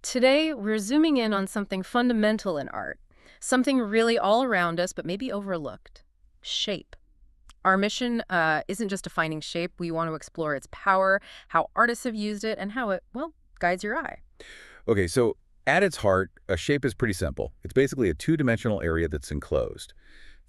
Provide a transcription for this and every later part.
Today, we're zooming in on something fundamental in art, something really all around us, but maybe overlooked: shape. Our mission isn't just defining shape. We want to explore its power, how artists have used it, and how it, well, guides your eye. Okay, so at its heart, a shape is pretty simple. It's basically a two-dimensional area that's enclosed.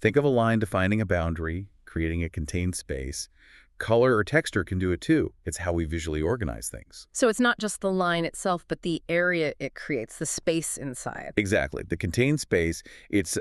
Think of a line defining a boundary, creating a contained space. Color or texture can do it too. It's how we visually organize things. So it's not just the line itself, but the area it creates, the space inside. Exactly. The contained space, it's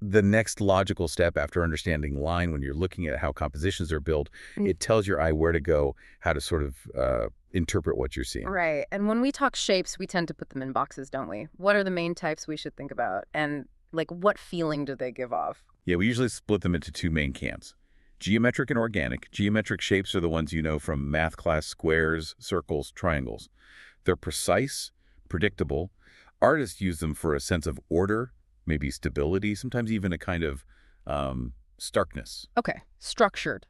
the next logical step after understanding line when you're looking at how compositions are built. Mm. It tells your eye where to go, how to sort of interpret what you're seeing. Right. And when we talk shapes, we tend to put them in boxes, don't we? What are the main types we should think about? And, like, what feeling do they give off? Yeah, we usually split them into two main camps. Geometric and organic. Geometric shapes are the ones you know from math class: squares, circles, triangles. They're precise, predictable. Artists use them for a sense of order, maybe stability, sometimes even a kind of starkness. Okay. Structured.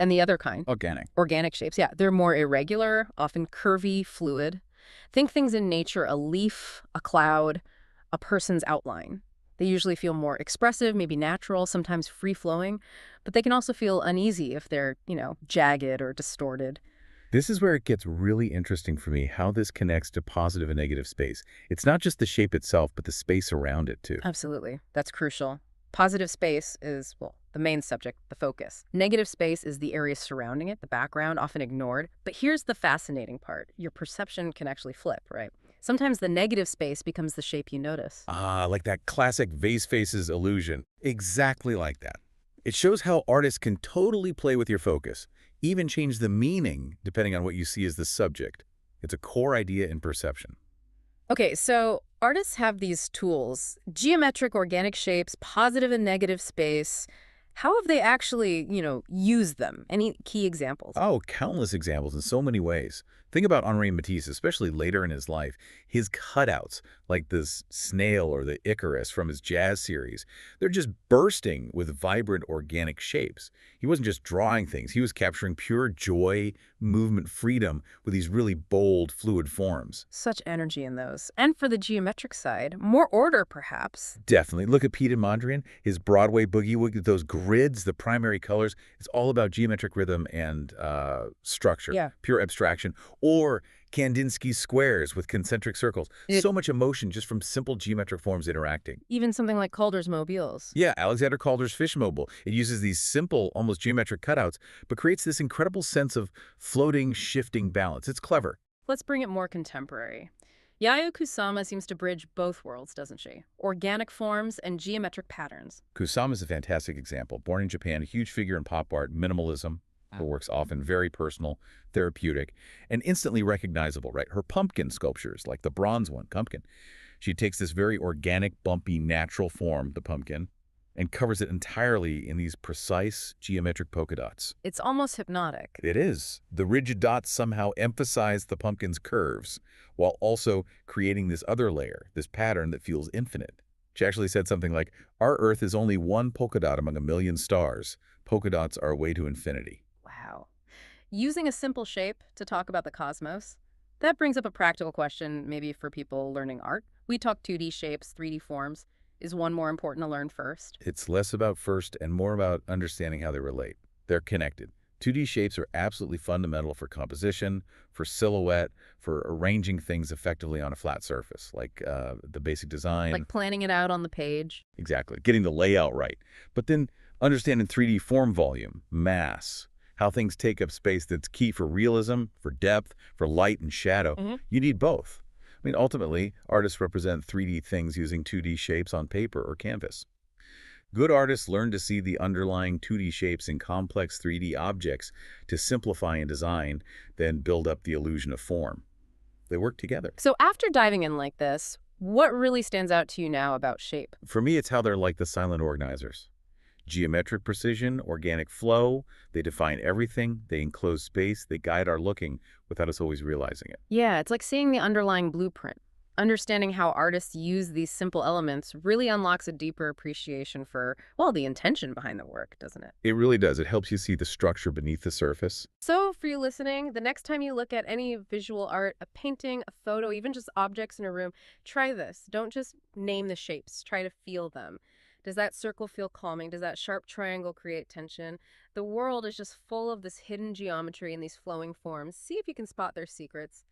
And the other kind? Organic. Organic shapes, yeah. They're more irregular, often curvy, fluid. Think things in nature: a leaf, a cloud, a person's outline. They usually feel more expressive, maybe natural, sometimes free-flowing, but they can also feel uneasy if they're, jagged or distorted. This is where it gets really interesting for me, how this connects to positive and negative space. It's not just the shape itself, but the space around it too. Absolutely. That's crucial. Positive space is, well, the main subject, the focus. Negative space is the area surrounding it, the background, often ignored. But here's the fascinating part. Your perception can actually flip, right? Sometimes the negative space becomes the shape you notice. Ah, like that classic vase faces illusion. Exactly like that. It shows how artists can totally play with your focus, even change the meaning depending on what you see as the subject. It's a core idea in perception. Okay, so artists have these tools: geometric, organic shapes, positive and negative space. How have they actually, used them? Any key examples? Oh, countless examples in so many ways. Think about Henri Matisse, especially later in his life. His cutouts, like this snail or the Icarus from his jazz series, they're just bursting with vibrant organic shapes. He wasn't just drawing things, he was capturing pure joy, movement, freedom with these really bold, fluid forms. Such energy in those. And for the geometric side, more order, perhaps. Definitely. Look at Peter Mondrian, his Broadway boogie woogie, those grids, the primary colors. It's all about geometric rhythm and structure, Yeah. pure abstraction. Or Kandinsky's squares with concentric circles. So much emotion just from simple geometric forms interacting. Even something like Calder's mobiles. Yeah, Alexander Calder's fish mobile. It uses these simple, almost geometric cutouts, but creates this incredible sense of floating, shifting balance. It's clever. Let's bring it more contemporary. Yayoi Kusama seems to bridge both worlds, doesn't she? Organic forms and geometric patterns. Kusama is a fantastic example. Born in Japan, a huge figure in pop art, minimalism. Her work's often very personal, therapeutic, and instantly recognizable, right? Her pumpkin sculptures, like the bronze one, Pumpkin. She takes this very organic, bumpy, natural form, the pumpkin, and covers it entirely in these precise geometric polka dots. It's almost hypnotic. It is. The rigid dots somehow emphasize the pumpkin's curves, while also creating this other layer, this pattern that feels infinite. She actually said something like, "Our Earth is only one polka dot among a million stars. Polka dots are a way to infinity." Wow. Using a simple shape to talk about the cosmos, that brings up a practical question maybe for people learning art. We talk 2D shapes, 3D forms. Is one more important to learn first? It's less about first and more about understanding how they relate. They're connected. 2D shapes are absolutely fundamental for composition, for silhouette, for arranging things effectively on a flat surface, like the basic design. Like planning it out on the page? Exactly, getting the layout right. But then understanding 3D form volume, mass, how things take up space that's key for realism, for depth, for light and shadow. You need both. I mean, ultimately, artists represent 3D things using 2D shapes on paper or canvas. Good artists learn to see the underlying 2D shapes in complex 3D objects to simplify in design, then build up the illusion of form. They work together. So after diving in like this, what really stands out to you now about shape? For me, it's how they're like the silent organizers. Geometric precision, organic flow, they define everything, they enclose space, they guide our looking without us always realizing it. Yeah, it's like seeing the underlying blueprint. Understanding how artists use these simple elements really unlocks a deeper appreciation for, well, the intention behind the work, doesn't it? It really does. It helps you see the structure beneath the surface. So, for you listening, the next time you look at any visual art, a painting, a photo, even just objects in a room, try this. Don't just name the shapes, try to feel them. Does that circle feel calming? Does that sharp triangle create tension? The world is just full of this hidden geometry and these flowing forms. See if you can spot their secrets.